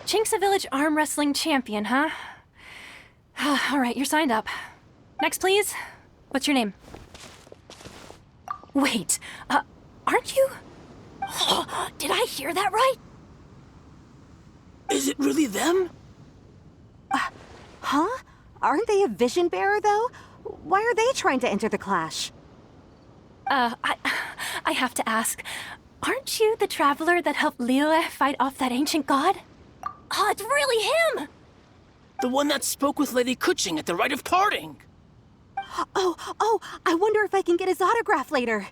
Chinksa Village arm wrestling champion, huh? All right, you're signed up. Next, please. What's your name? Wait, aren't you? Did I hear that right? Is it really them? Huh? Aren't they a vision bearer, though? Why are they trying to enter the clash? I have to ask, aren't you the traveler that helped Liyue fight off that ancient god? Oh, it's really him! The one that spoke with Lady Kuching at the rite of parting. Oh, I wonder if I can get his autograph later.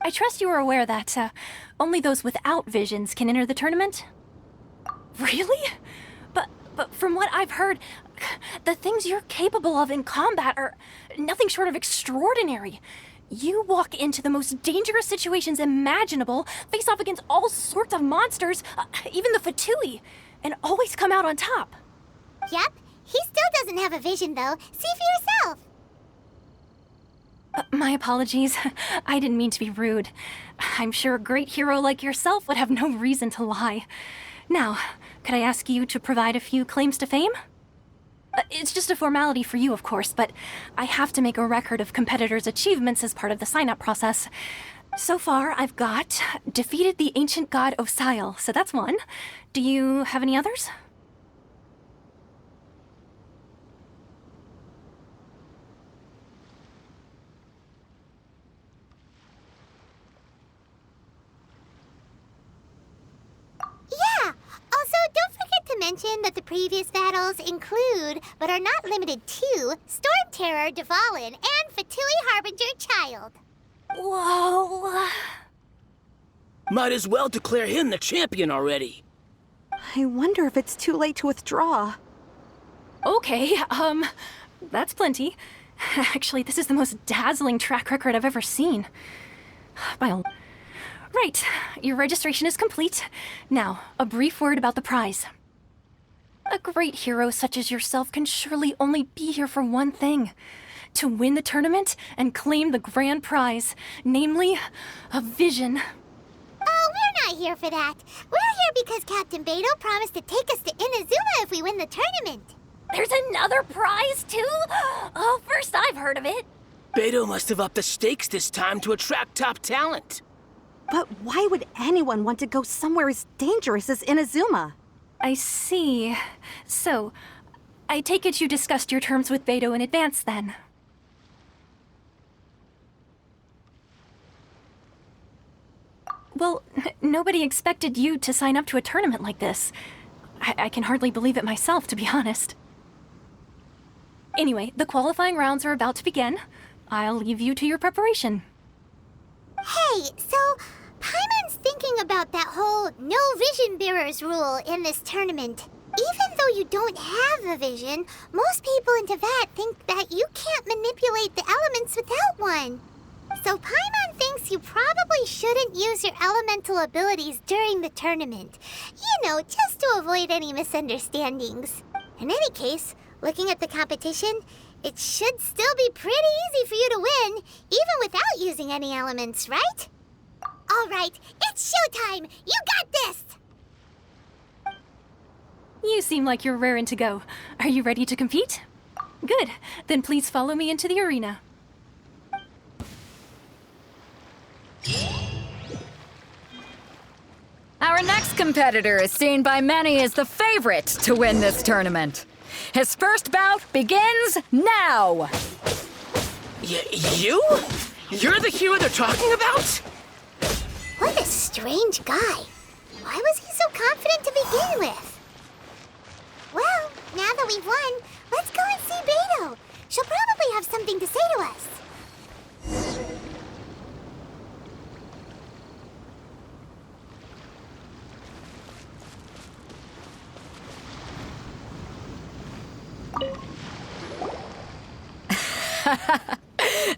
I trust you are aware that, only those without visions can enter the tournament? Really? But from what I've heard, the things you're capable of in combat are nothing short of extraordinary. You walk into the most dangerous situations imaginable, face off against all sorts of monsters, even the Fatui, and always come out on top. Yep, he still doesn't have a vision though. See for yourself. My apologies. I didn't mean to be rude. I'm sure a great hero like yourself would have no reason to lie. Now, could I ask you to provide a few claims to fame? It's just a formality for you, of course, but I have to make a record of competitors' achievements as part of the sign-up process. So far, I've got defeated the ancient god Osail, so that's one. Do you have any others? Yeah! Also, don't forget to mention that the previous battles include, but are not limited to, Storm Terror, Dvalin, and Fatui Harbinger Child. Whoa! Might as well declare him the champion already. I wonder if it's too late to withdraw. Okay, that's plenty. Actually, this is the most dazzling track record I've ever seen. Right, your registration is complete. Now, a brief word about the prize. A great hero such as yourself can surely only be here for one thing. To win the tournament and claim the grand prize, namely, a vision. Oh, we're not here for that. We're here because Captain Beidou promised to take us to Inazuma if we win the tournament. There's another prize, too? Oh, first I've heard of it. Beidou must have upped the stakes this time to attract top talent. But why would anyone want to go somewhere as dangerous as Inazuma? I see. So, I take it you discussed your terms with Beidou in advance, then? Well, nobody expected you to sign up to a tournament like this. I can hardly believe it myself, to be honest. Anyway, the qualifying rounds are about to begin. I'll leave you to your preparation. Hey, so Paimon's thinking about that whole no vision bearers rule in this tournament. Even though you don't have a vision, most people in Teyvat think that you can't manipulate the elements without one. So Paimon thinks you probably shouldn't use your elemental abilities during the tournament. You know, just to avoid any misunderstandings. In any case, looking at the competition, it should still be pretty easy for you to win, even without using any elements, right? All right, it's showtime! You got this! You seem like you're raring to go. Are you ready to compete? Good. Then please follow me into the arena. Our next competitor is seen by many as the favorite to win this tournament. His first bout begins now! You? You're the hero they're talking about? What a strange guy. Why was he so confident to begin with? Well, now that we've won, let's go and see Beidou. She'll probably have something to say to us.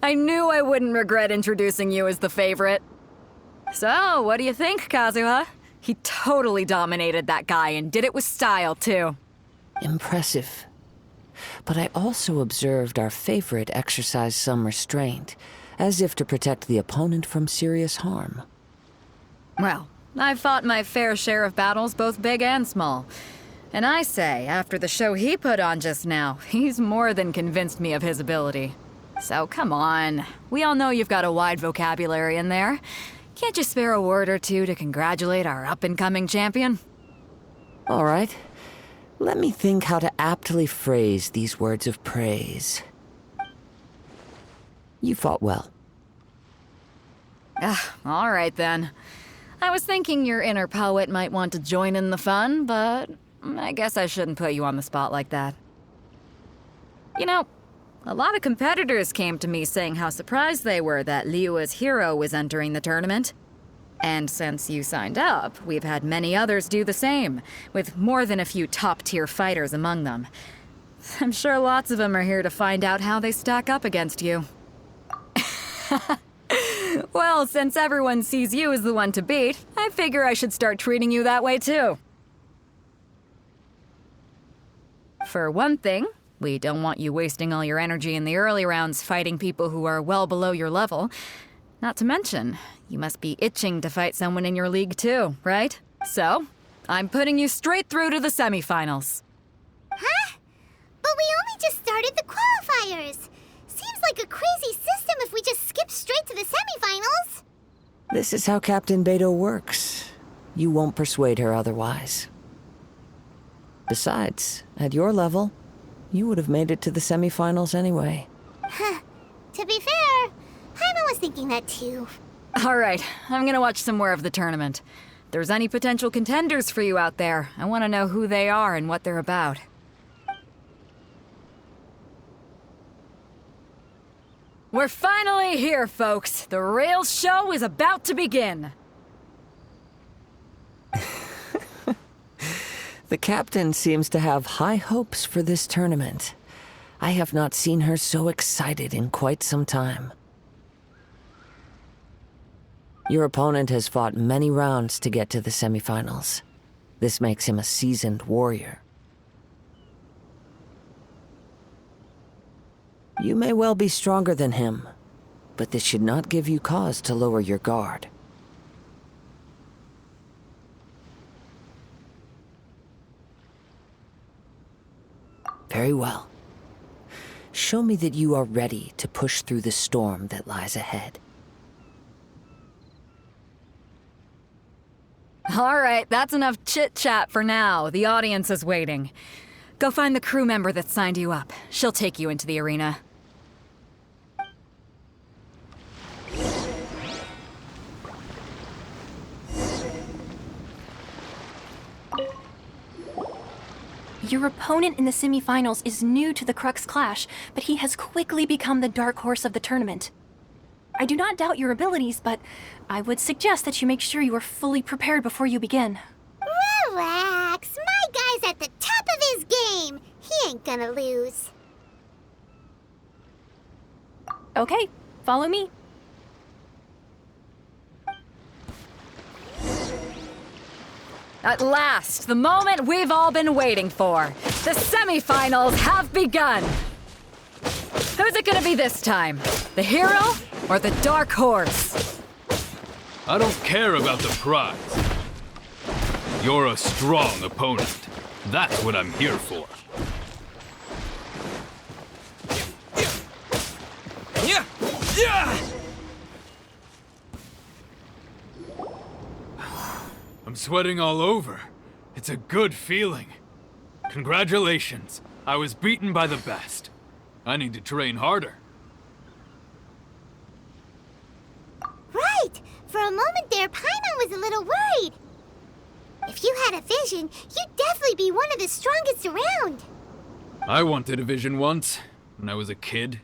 I knew I wouldn't regret introducing you as the favorite. So, what do you think, Kazuha? He totally dominated that guy and did it with style, too. Impressive. But I also observed our favorite exercise some restraint, as if to protect the opponent from serious harm. Well, I've fought my fair share of battles, both big and small. And I say, after the show he put on just now, he's more than convinced me of his ability. So come on, we all know you've got a wide vocabulary in there. Can't you spare a word or two to congratulate our up-and-coming champion? All right. Let me think how to aptly phrase these words of praise. You fought well. All right then. I was thinking your inner poet might want to join in the fun, but I guess I shouldn't put you on the spot like that. You know, a lot of competitors came to me saying how surprised they were that Liyue's hero was entering the tournament. And since you signed up, we've had many others do the same, with more than a few top-tier fighters among them. I'm sure lots of them are here to find out how they stack up against you. Well, since everyone sees you as the one to beat, I figure I should start treating you that way too. For one thing, we don't want you wasting all your energy in the early rounds fighting people who are well below your level. Not to mention, you must be itching to fight someone in your league too, right? So, I'm putting you straight through to the semifinals. Huh? But we only just started the qualifiers. Seems like a crazy system if we just skip straight to the semifinals. This is how Captain Beidou works. You won't persuade her otherwise. Besides, at your level, you would have made it to the semifinals anyway. To be fair, Paimon was thinking that too. All right, I'm gonna watch some more of the tournament. If there's any potential contenders for you out there, I want to know who they are and what they're about. We're finally here, folks. The real show is about to begin. The captain seems to have high hopes for this tournament. I have not seen her so excited in quite some time. Your opponent has fought many rounds to get to the semifinals. This makes him a seasoned warrior. You may well be stronger than him, but this should not give you cause to lower your guard. Very well. Show me that you are ready to push through the storm that lies ahead. All right, that's enough chit-chat for now. The audience is waiting. Go find the crew member that signed you up. She'll take you into the arena. Your opponent in the semifinals is new to the Crux Clash, but he has quickly become the dark horse of the tournament. I do not doubt your abilities, but I would suggest that you make sure you are fully prepared before you begin. Relax. My guy's at the top of his game. He ain't gonna lose. Okay, follow me. At last, the moment we've all been waiting for. The semifinals have begun. Who's it gonna be this time? The hero or the dark horse? I don't care about the prize. You're a strong opponent. That's what I'm here for. Yeah! Yeah! I'm sweating all over. It's a good feeling. Congratulations. I was beaten by the best. I need to train harder. Right. For a moment there, Paimon was a little worried. If you had a vision, you'd definitely be one of the strongest around. I wanted a vision once, when I was a kid.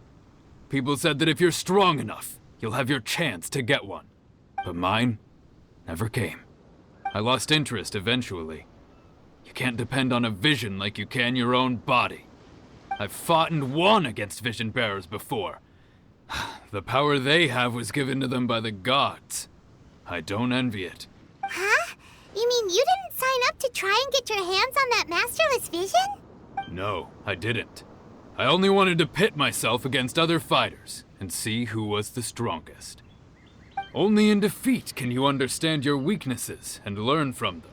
People said that if you're strong enough, you'll have your chance to get one. But mine never came. I lost interest eventually. You can't depend on a vision like you can your own body. I've fought and won against vision bearers before. The power they have was given to them by the gods. I don't envy it. Huh? You mean you didn't sign up to try and get your hands on that masterless vision? No, I didn't. I only wanted to pit myself against other fighters and see who was the strongest. Only in defeat can you understand your weaknesses and learn from them.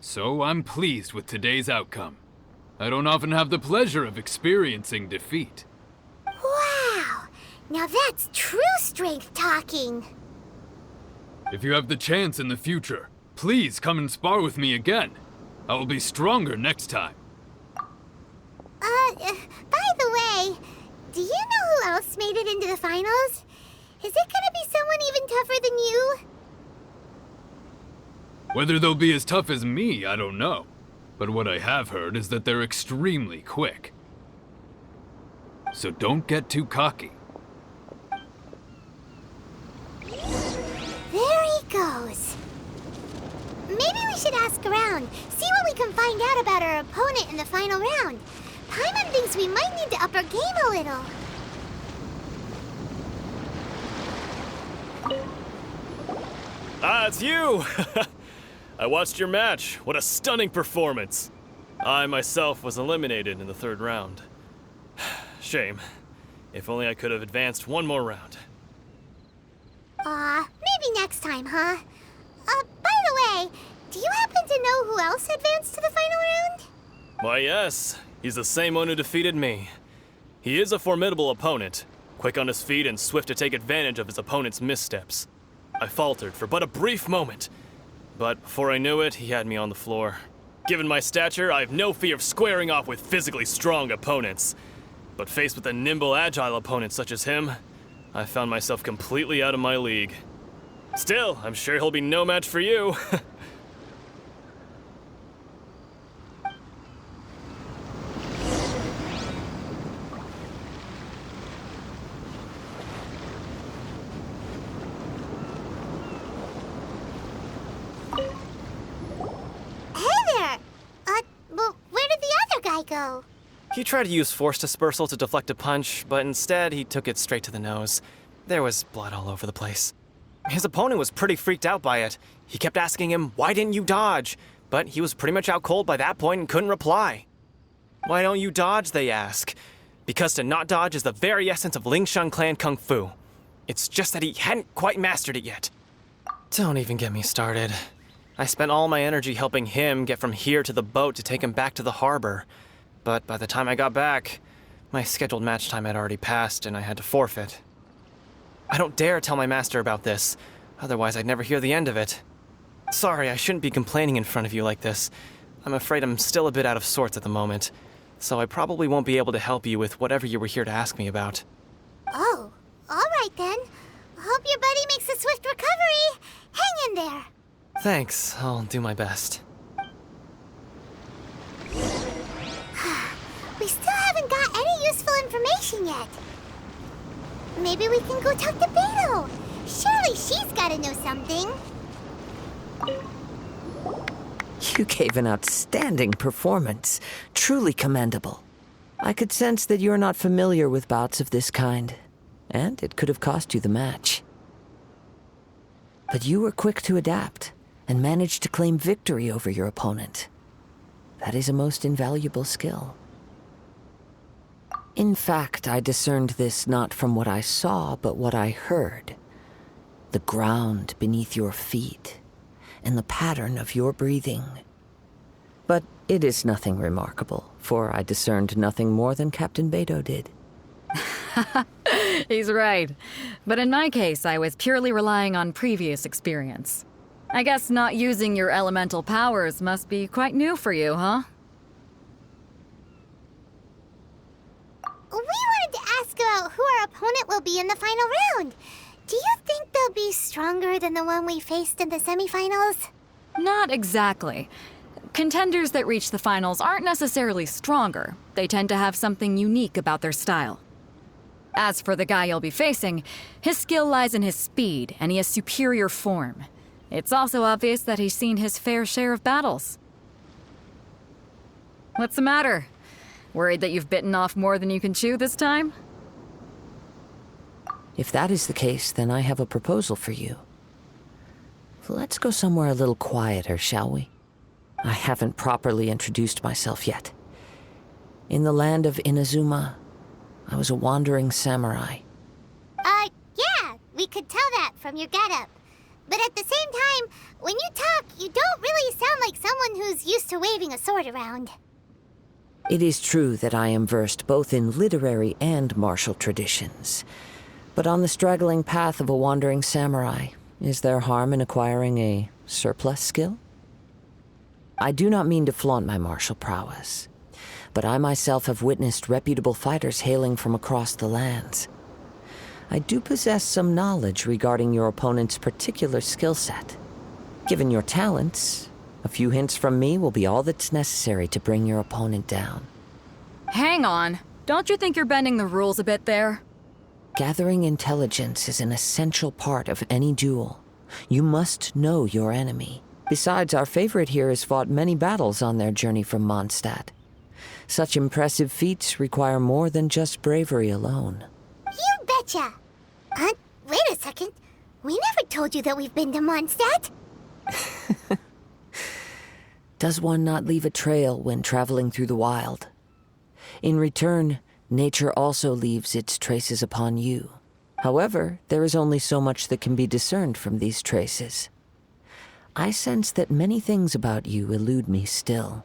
So I'm pleased with today's outcome. I don't often have the pleasure of experiencing defeat. Wow! Now that's true strength talking. If you have the chance in the future, please come and spar with me again. I will be stronger next time. By the way, do you know who else made it into the finals? Is it gonna be someone even tougher than you? Whether they'll be as tough as me, I don't know. But what I have heard is that they're extremely quick. So don't get too cocky. There he goes. Maybe we should ask around, see what we can find out about our opponent in the final round. Paimon thinks we might need to up our game a little. Ah, it's you! I watched your match. What a stunning performance. I myself was eliminated in the third round. Shame. If only I could have advanced one more round. Maybe next time, huh? By the way, do you happen to know who else advanced to the final round? Why, yes. He's the same one who defeated me. He is a formidable opponent, quick on his feet and swift to take advantage of his opponent's missteps. I faltered for but a brief moment, but before I knew it, he had me on the floor. Given my stature, I have no fear of squaring off with physically strong opponents. But faced with a nimble, agile opponent such as him, I found myself completely out of my league. Still, I'm sure he'll be no match for you. Go. He tried to use force dispersal to deflect a punch, but instead he took it straight to the nose. There was blood all over the place. His opponent was pretty freaked out by it. He kept asking him, "Why didn't you dodge?" But he was pretty much out cold by that point and couldn't reply. "Why don't you dodge?" they ask. Because to not dodge is the very essence of Lingshan clan kung fu. It's just that he hadn't quite mastered it yet. Don't even get me started. I spent all my energy helping him get from here to the boat to take him back to the harbor. But by the time I got back, my scheduled match time had already passed and I had to forfeit. I don't dare tell my master about this, otherwise I'd never hear the end of it. Sorry, I shouldn't be complaining in front of you like this. I'm afraid I'm still a bit out of sorts at the moment, so I probably won't be able to help you with whatever you were here to ask me about. Oh, alright then. Hope your buddy makes a swift recovery. Hang in there. Thanks, I'll do my best. We still haven't got any useful information yet. Maybe we can go talk to Beidou. Surely she's gotta know something. You gave an outstanding performance. Truly commendable. I could sense that you're not familiar with bouts of this kind, and it could have cost you the match. But you were quick to adapt, and managed to claim victory over your opponent. That is a most invaluable skill. In fact, I discerned this not from what I saw, but what I heard. The ground beneath your feet, and the pattern of your breathing. But it is nothing remarkable, for I discerned nothing more than Captain Beidou did. He's right. But in my case, I was purely relying on previous experience. I guess not using your elemental powers must be quite new for you, huh? We wanted to ask about who our opponent will be in the final round. Do you think they'll be stronger than the one we faced in the semifinals? Not exactly. Contenders that reach the finals aren't necessarily stronger. They tend to have something unique about their style. As for the guy you'll be facing, his skill lies in his speed, and he has superior form. It's also obvious that he's seen his fair share of battles. What's the matter? Worried that you've bitten off more than you can chew this time? If that is the case, then I have a proposal for you. Let's go somewhere a little quieter, shall we? I haven't properly introduced myself yet. In the land of Inazuma, I was a wandering samurai. Yeah, we could tell that from your getup. But at the same time, when you talk, you don't really sound like someone who's used to waving a sword around. It is true that I am versed both in literary and martial traditions. But on the straggling path of a wandering samurai, is there harm in acquiring a surplus skill? I do not mean to flaunt my martial prowess, but I myself have witnessed reputable fighters hailing from across the lands. I do possess some knowledge regarding your opponent's particular skill set. Given your talents, a few hints from me will be all that's necessary to bring your opponent down. Hang on. Don't you think you're bending the rules a bit there? Gathering intelligence is an essential part of any duel. You must know your enemy. Besides, our favorite here has fought many battles on their journey from Mondstadt. Such impressive feats require more than just bravery alone. You betcha! Wait a second. We never told you that we've been to Mondstadt. Does one not leave a trail when traveling through the wild? In return, nature also leaves its traces upon you. However, there is only so much that can be discerned from these traces. I sense that many things about you elude me still.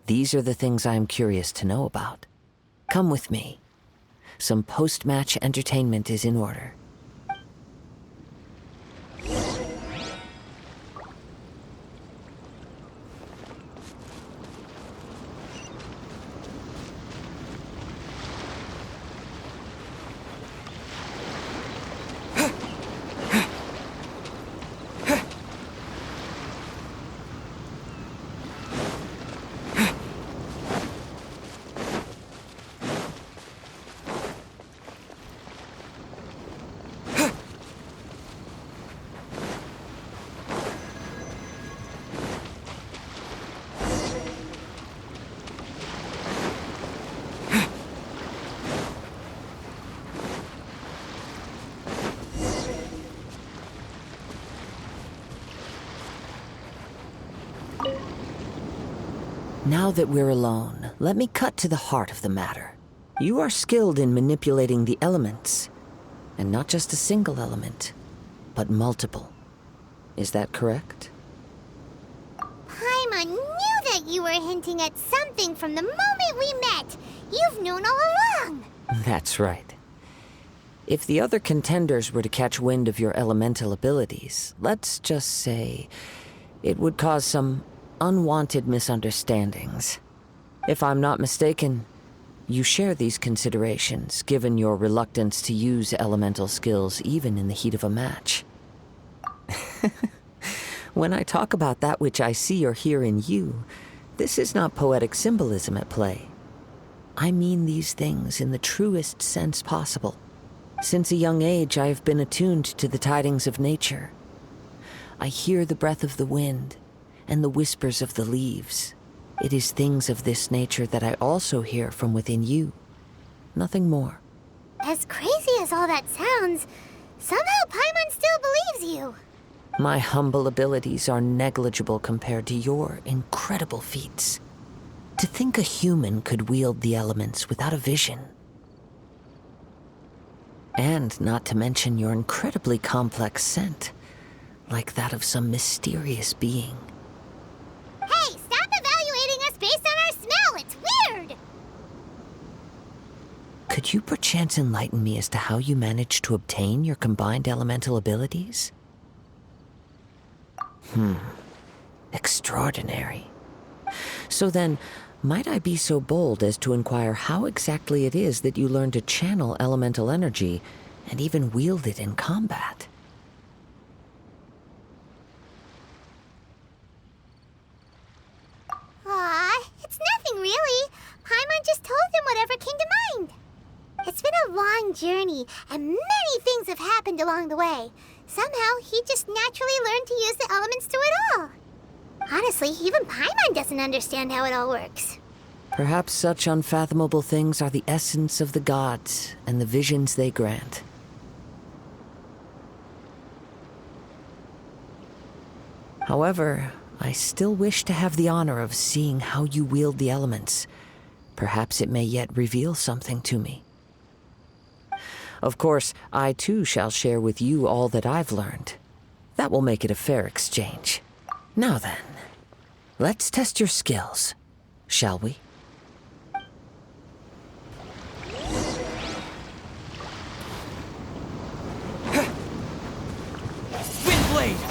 These are the things I am curious to know about. Come with me. Some post-match entertainment is in order. Now that we're alone, let me cut to the heart of the matter. You are skilled in manipulating the elements, and not just a single element, but multiple. Is that correct? Paimon knew that you were hinting at something from the moment we met. You've known all along. That's right. If the other contenders were to catch wind of your elemental abilities, let's just say it would cause some unwanted misunderstandings. If I'm not mistaken, you share these considerations, given your reluctance to use elemental skills even in the heat of a match. When I talk about that which I see or hear in you, this is not poetic symbolism at play. I mean these things in the truest sense possible. Since a young age, I have been attuned to the tidings of nature. I hear the breath of the wind and the whispers of the leaves. It is things of this nature that I also hear from within you. Nothing more. As crazy as all that sounds, somehow Paimon still believes you. My humble abilities are negligible compared to your incredible feats. To think a human could wield the elements without a vision. And not to mention your incredibly complex scent, like that of some mysterious being. Hey, stop evaluating us based on our smell! It's weird! Could you perchance enlighten me as to how you managed to obtain your combined elemental abilities? Extraordinary. So then, might I be so bold as to inquire how exactly it is that you learned to channel elemental energy and even wield it in combat? Aw, it's nothing really. Paimon just told him whatever came to mind. It's been a long journey, and many things have happened along the way. Somehow, he just naturally learned to use the elements through it all. Honestly, even Paimon doesn't understand how it all works. Perhaps such unfathomable things are the essence of the gods and the visions they grant. However, I still wish to have the honor of seeing how you wield the elements. Perhaps it may yet reveal something to me. Of course, I too shall share with you all that I've learned. That will make it a fair exchange. Now then, let's test your skills, shall we? Windblade!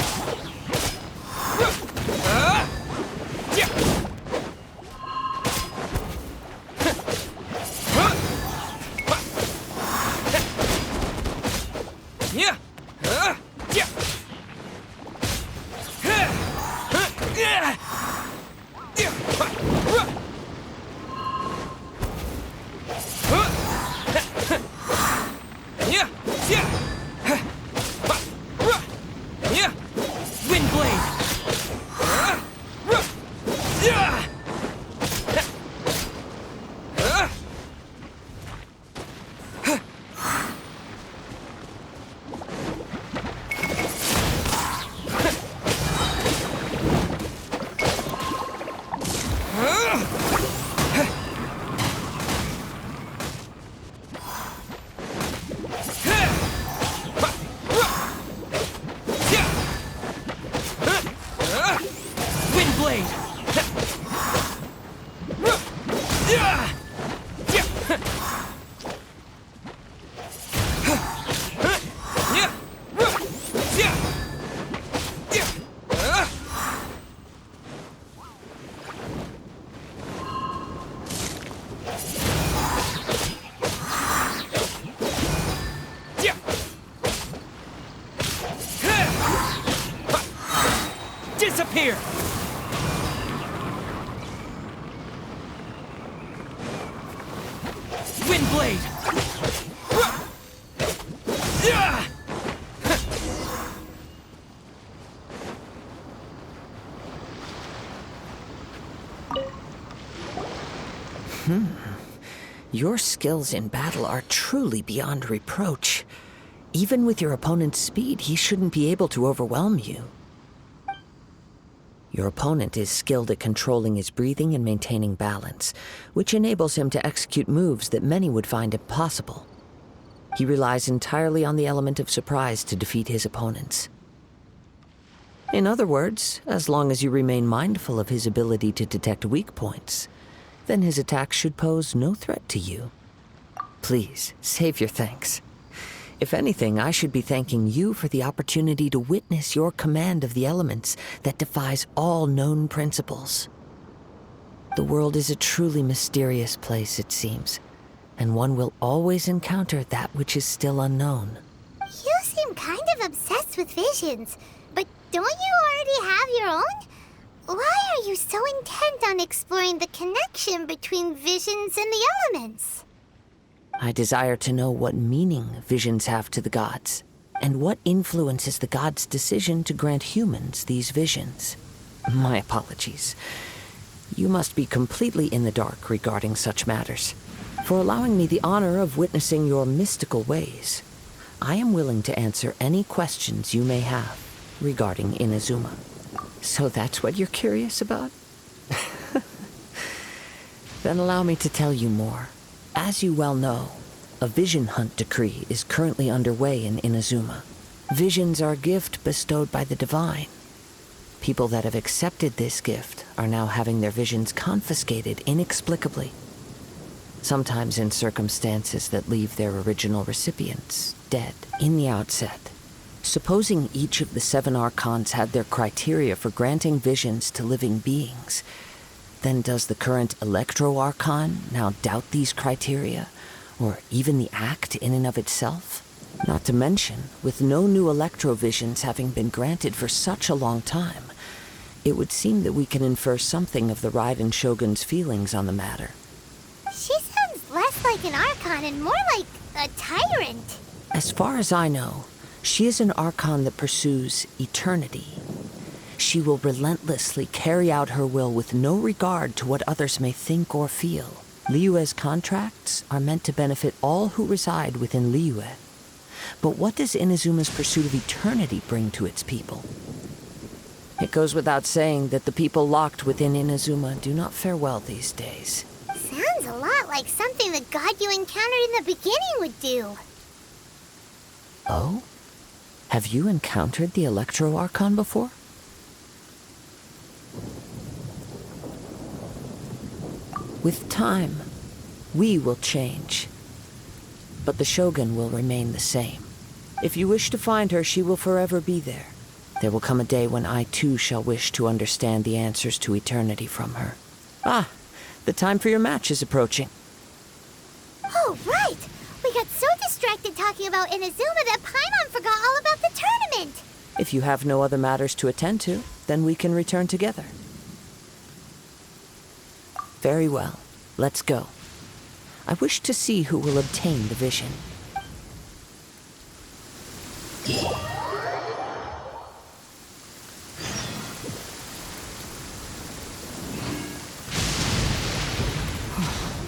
Disappear! Windblade! Your skills in battle are truly beyond reproach. Even with your opponent's speed, he shouldn't be able to overwhelm you. Your opponent is skilled at controlling his breathing and maintaining balance, which enables him to execute moves that many would find impossible. He relies entirely on the element of surprise to defeat his opponents. In other words, as long as you remain mindful of his ability to detect weak points, then his attacks should pose no threat to you. Please, save your thanks. If anything, I should be thanking you for the opportunity to witness your command of the elements that defies all known principles. The world is a truly mysterious place, it seems, and one will always encounter that which is still unknown. You seem kind of obsessed with visions, but don't you already have your own? Why are you so intent on exploring the connection between visions and the elements? I desire to know what meaning visions have to the gods, and what influences the gods' decision to grant humans these visions. My apologies. You must be completely in the dark regarding such matters. For allowing me the honor of witnessing your mystical ways, I am willing to answer any questions you may have regarding Inazuma. So that's what you're curious about? Then allow me to tell you more. As you well know, a vision hunt decree is currently underway in Inazuma. Visions are a gift bestowed by the divine. People that have accepted this gift are now having their visions confiscated inexplicably. Sometimes in circumstances that leave their original recipients dead in the outset. Supposing each of the 7 archons had their criteria for granting visions to living beings, then does the current Electro-Archon now doubt these criteria, or even the act in and of itself? Not to mention, with no new Electro-Visions having been granted for such a long time, it would seem that we can infer something of the Raiden Shogun's feelings on the matter. She sounds less like an Archon and more like a tyrant. As far as I know, she is an Archon that pursues eternity. She will relentlessly carry out her will with no regard to what others may think or feel. Liyue's contracts are meant to benefit all who reside within Liyue. But what does Inazuma's pursuit of eternity bring to its people? It goes without saying that the people locked within Inazuma do not fare well these days. Sounds a lot like something the god you encountered in the beginning would do. Oh? Have you encountered the Electro Archon before? With time, we will change. But the Shogun will remain the same. If you wish to find her, she will forever be there. There will come a day when I too shall wish to understand the answers to eternity from her. Ah, the time for your match is approaching. Oh, right! We got so distracted talking about Inazuma that Paimon forgot all about the tournament! If you have no other matters to attend to, then we can return together. Very well. Let's go. I wish to see who will obtain the vision.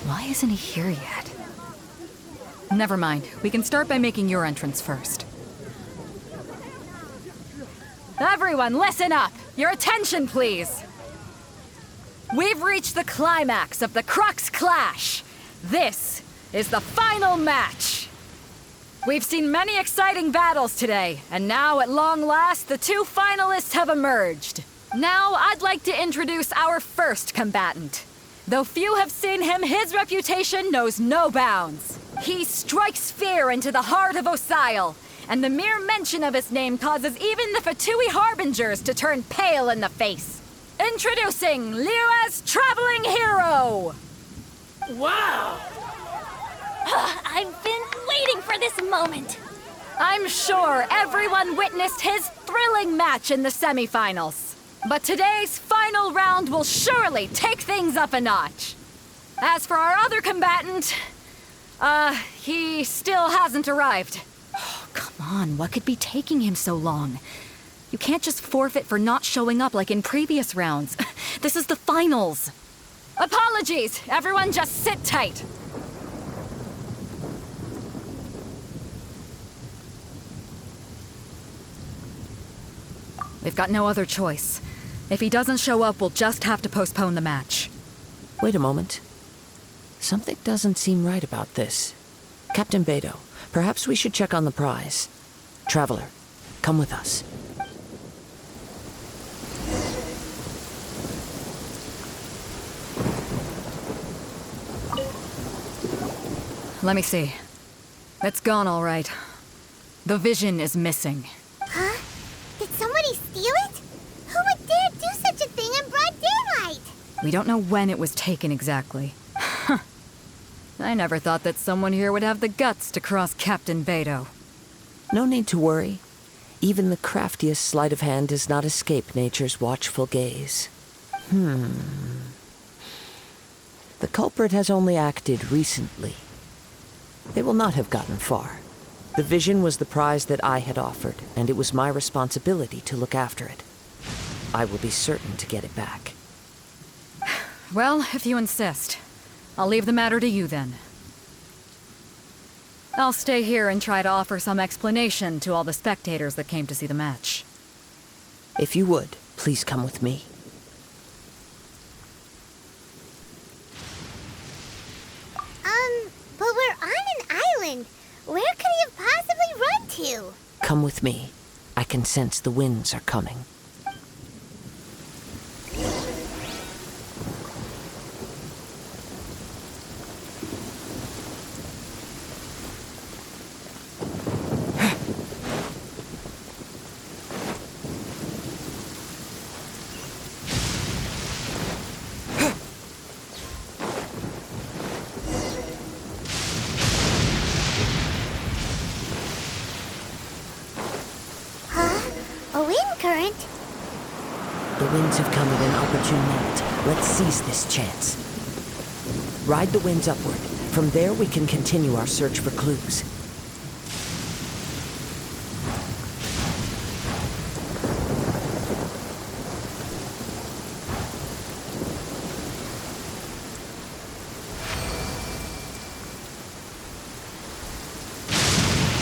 Why isn't he here yet? Never mind. We can start by making your entrance first. Everyone, listen up! Your attention, please! We've reached the climax of the Crux Clash! This is the final match! We've seen many exciting battles today, and now at long last, the two finalists have emerged. Now, I'd like to introduce our first combatant. Though few have seen him, his reputation knows no bounds. He strikes fear into the heart of Osile, and the mere mention of his name causes even the Fatui Harbingers to turn pale in the face. Introducing Liyue's Traveling Hero! Wow! I've been waiting for this moment. I'm sure everyone witnessed his thrilling match in the semifinals. But today's final round will surely take things up a notch. As for our other combatant, he still hasn't arrived. Oh, come on, what could be taking him so long? You can't just forfeit for not showing up like in previous rounds. This is the finals. Apologies, everyone just sit tight. We've got no other choice. If he doesn't show up, we'll just have to postpone the match. Wait a moment. Something doesn't seem right about this. Captain Beidou, perhaps we should check on the prize. Traveler, come with us. Let me see. It's gone all right. The vision is missing. Huh? Did somebody steal it? Who would dare do such a thing in broad daylight? We don't know when it was taken exactly. I never thought that someone here would have the guts to cross Captain Beidou. No need to worry. Even the craftiest sleight of hand does not escape nature's watchful gaze. The culprit has only acted recently. They will not have gotten far. The vision was the prize that I had offered, and it was my responsibility to look after it. I will be certain to get it back. Well, if you insist. I'll leave the matter to you then. I'll stay here and try to offer some explanation to all the spectators that came to see the match. If you would, please come with me. But we're on an island. Where could he have possibly run to? Come with me. I can sense the winds are coming. A wind current? The winds have come at an opportune moment. Let's seize this chance. Ride the winds upward. From there, we can continue our search for clues.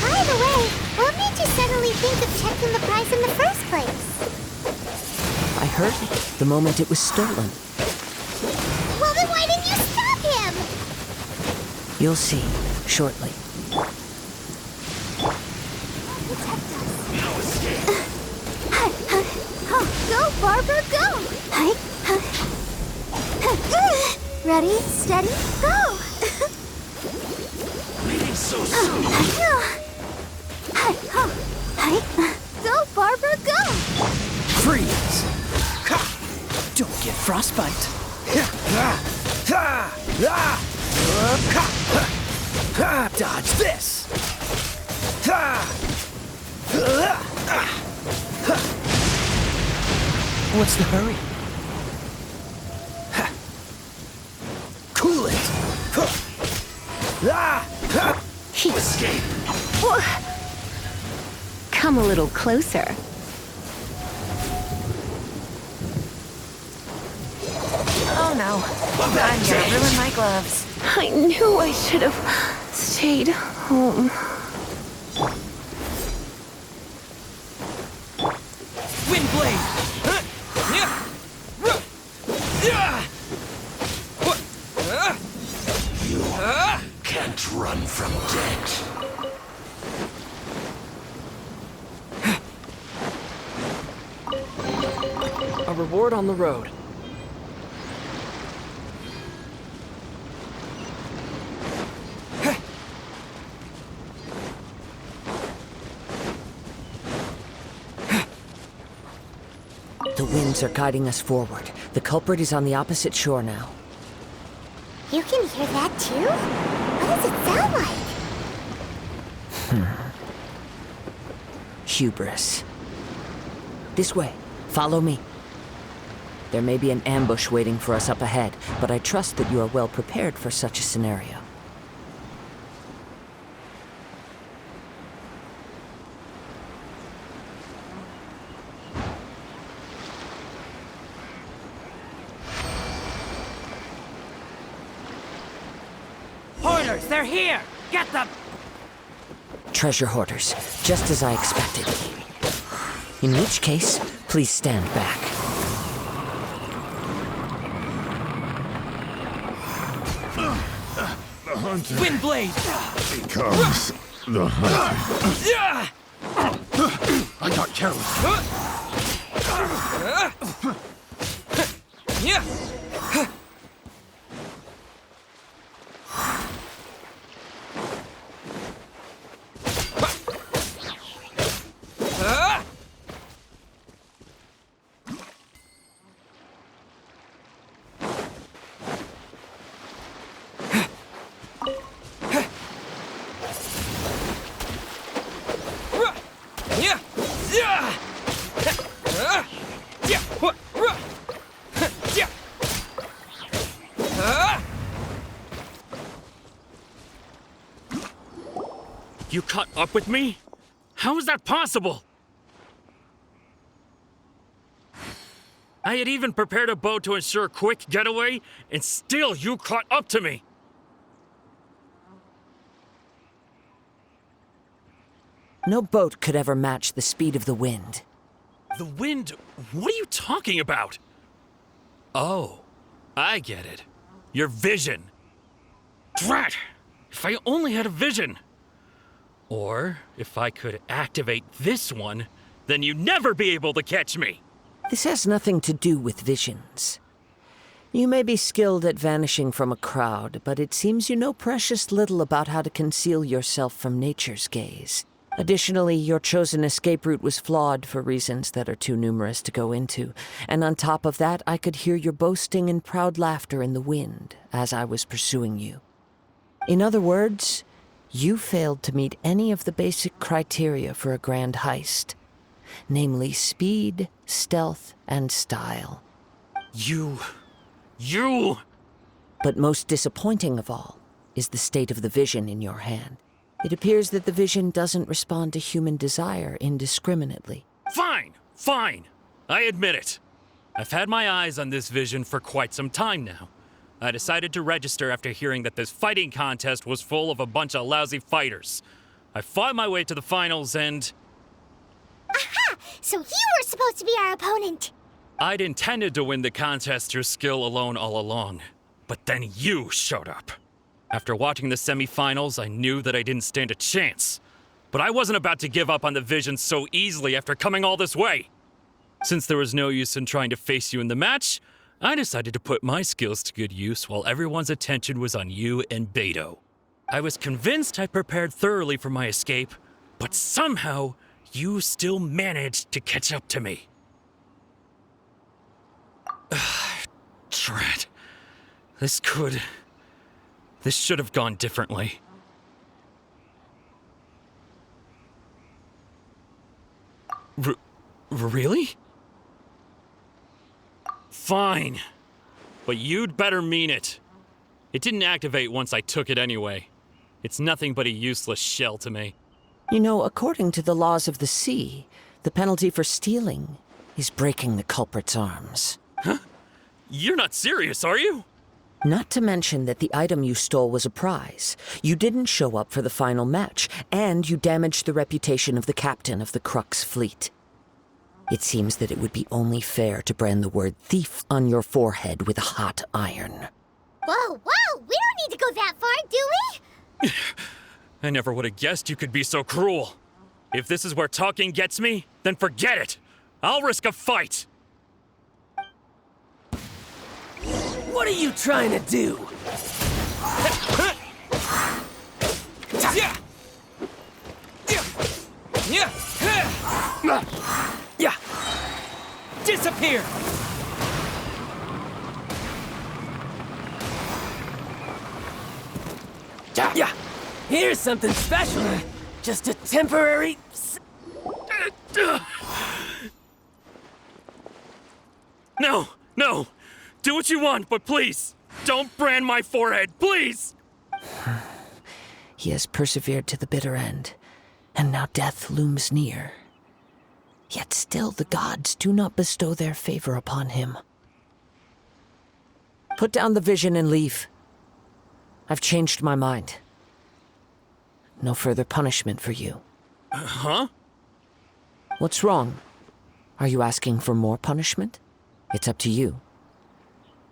By the way, what made you suddenly think of checking the prize in the first place? I heard it the moment it was stolen. Well, then why didn't you stop him? You'll see shortly. Protect us. Barbara, go! Hi. Ready, steady, go! Leaving so soon. Go, Barbara, go! Freeze! Don't get frostbite. Dodge this! What's the hurry? Cool it! Escape! Come a little closer. Oh no. I'm gonna ruin my gloves. I knew I should have stayed home. Windblade! You can't run from death. A reward on the road. The winds are guiding us forward. The culprit is on the opposite shore now. You can hear that too? What does it sound like? Hubris. This way. Follow me. There may be an ambush waiting for us up ahead, but I trust that you are well prepared for such a scenario. Hoarders, they're here! Get them! Treasure hoarders, just as I expected. In which case, please stand back. The hunter Windblade! becomes the hunter. I got careless. You caught up with me? How is that possible? I had even prepared a boat to ensure a quick getaway, and still you caught up to me! No boat could ever match the speed of the wind. The wind? What are you talking about? Oh, I get it. Your vision. Drat! If I only had a vision! Or, if I could activate this one, then you'd never be able to catch me! This has nothing to do with visions. You may be skilled at vanishing from a crowd, but it seems you know precious little about how to conceal yourself from nature's gaze. Additionally, your chosen escape route was flawed for reasons that are too numerous to go into, and on top of that, I could hear your boasting and proud laughter in the wind as I was pursuing you. In other words, you failed to meet any of the basic criteria for a grand heist, namely speed, stealth, and style. You... But most disappointing of all is the state of the vision in your hand. It appears that the vision doesn't respond to human desire indiscriminately. Fine! I admit it. I've had my eyes on this vision for quite some time now. I decided to register after hearing that this fighting contest was full of a bunch of lousy fighters. I fought my way to the finals and... Aha! So you were supposed to be our opponent! I'd intended to win the contest through skill alone all along. But then you showed up. After watching the semifinals, I knew that I didn't stand a chance. But I wasn't about to give up on the vision so easily after coming all this way. Since there was no use in trying to face you in the match, I decided to put my skills to good use while everyone's attention was on you and Beidou. I was convinced I prepared thoroughly for my escape, but somehow you still managed to catch up to me. Drat. This should have gone differently. Really? Fine. But you'd better mean it. It didn't activate once I took it anyway. It's nothing but a useless shell to me. You know, according to the laws of the sea, the penalty for stealing is breaking the culprit's arms. Huh? You're not serious, are you? Not to mention that the item you stole was a prize. You didn't show up for the final match, and you damaged the reputation of the captain of the Crux fleet. It seems that it would be only fair to brand the word thief on your forehead with a hot iron. Whoa, whoa! We don't need to go that far, do we? I never would have guessed you could be so cruel. If this is where talking gets me, then forget it. I'll risk a fight. What are you trying to do? Yeah. Disappear. Yeah. Here's something special. Just a temporary. No, no. Do what you want, but please, don't brand my forehead, please! He has persevered to the bitter end, and now death looms near. Yet still the gods do not bestow their favor upon him. Put down the vision and leave. I've changed my mind. No further punishment for you. Huh? What's wrong? Are you asking for more punishment? It's up to you.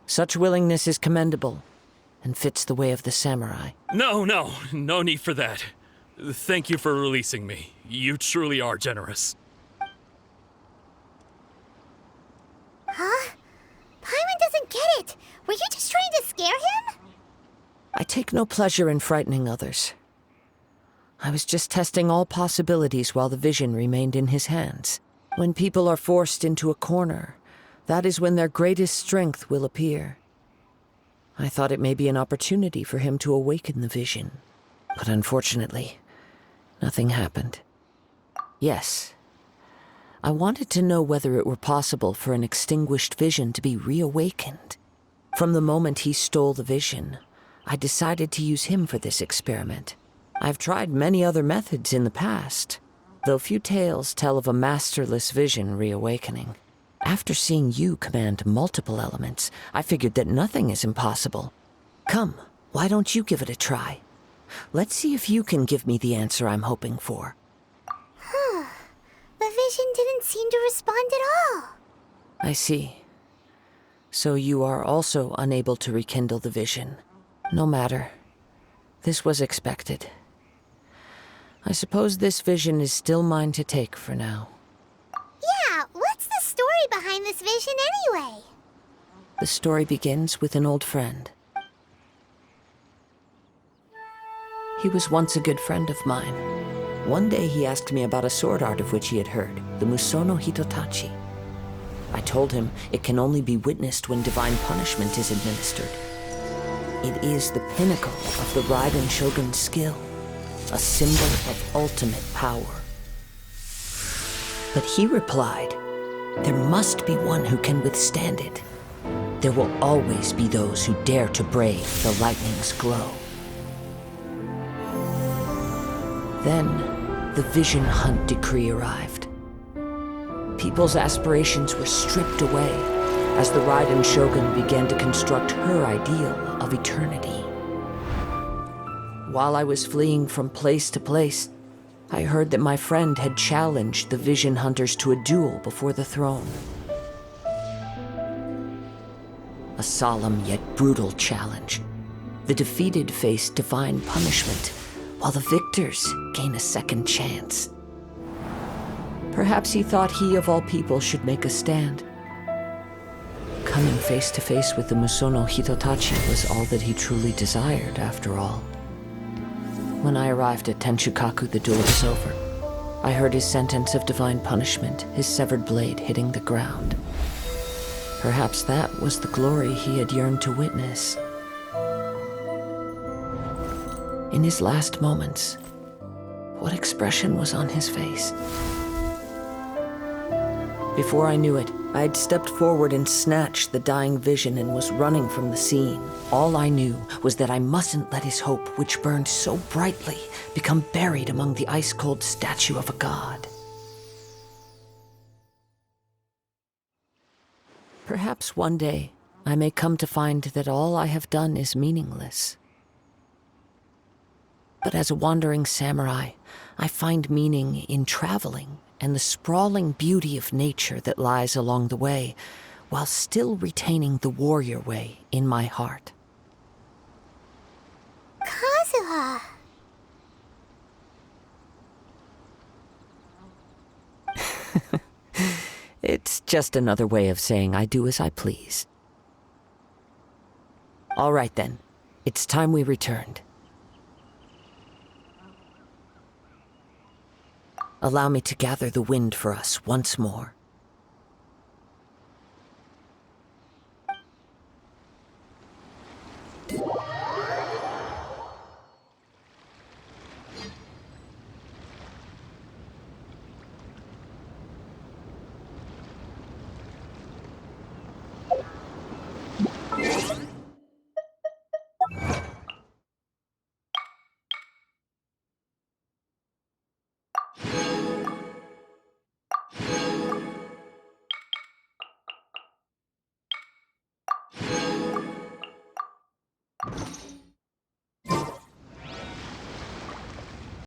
Such willingness is commendable, and fits the way of the samurai. No need for that. Thank you for releasing me. You truly are generous. Huh? Paimon doesn't get it. Were you just trying to scare him? I take no pleasure in frightening others. I was just testing all possibilities while the vision remained in his hands. When people are forced into a corner, that is when their greatest strength will appear. I thought it may be an opportunity for him to awaken the vision, but unfortunately, nothing happened. Yes, I wanted to know whether it were possible for an extinguished vision to be reawakened. From the moment he stole the vision, I decided to use him for this experiment. I've tried many other methods in the past, though few tales tell of a masterless vision reawakening. After seeing you command multiple elements, I figured that nothing is impossible. Come, why don't you give it a try? Let's see if you can give me the answer I'm hoping for. The vision didn't seem to respond at all. I see. So you are also unable to rekindle the vision. No matter. This was expected. I suppose this vision is still mine to take for now. Yeah, what's the story behind this vision anyway? The story begins with an old friend. He was once a good friend of mine. One day he asked me about a sword art of which he had heard, the Musono Hitotachi. I told him it can only be witnessed when divine punishment is administered. It is the pinnacle of the Raiden Shogun's skill, a symbol of ultimate power. But he replied, there must be one who can withstand it. There will always be those who dare to brave the lightning's glow. Then, the Vision Hunt decree arrived. People's aspirations were stripped away as the Raiden Shogun began to construct her ideal of eternity. While I was fleeing from place to place, I heard that my friend had challenged the Vision Hunters to a duel before the throne. A solemn yet brutal challenge. The defeated face divine punishment, while the victors gain a second chance. Perhaps he thought he of all people should make a stand. Coming face to face with the Musono Hitotachi was all that he truly desired, after all. When I arrived at Tenshukaku, the duel was over. I heard his sentence of divine punishment, his severed blade hitting the ground. Perhaps that was the glory he had yearned to witness. In his last moments, what expression was on his face? Before I knew it, I had stepped forward and snatched the dying vision and was running from the scene. All I knew was that I mustn't let his hope, which burned so brightly, become buried among the ice-cold statue of a god. Perhaps one day, I may come to find that all I have done is meaningless. But as a wandering samurai, I find meaning in traveling and the sprawling beauty of nature that lies along the way, while still retaining the warrior way in my heart. Kazuha. It's just another way of saying I do as I please. All right then, it's time we returned. Allow me to gather the wind for us once more.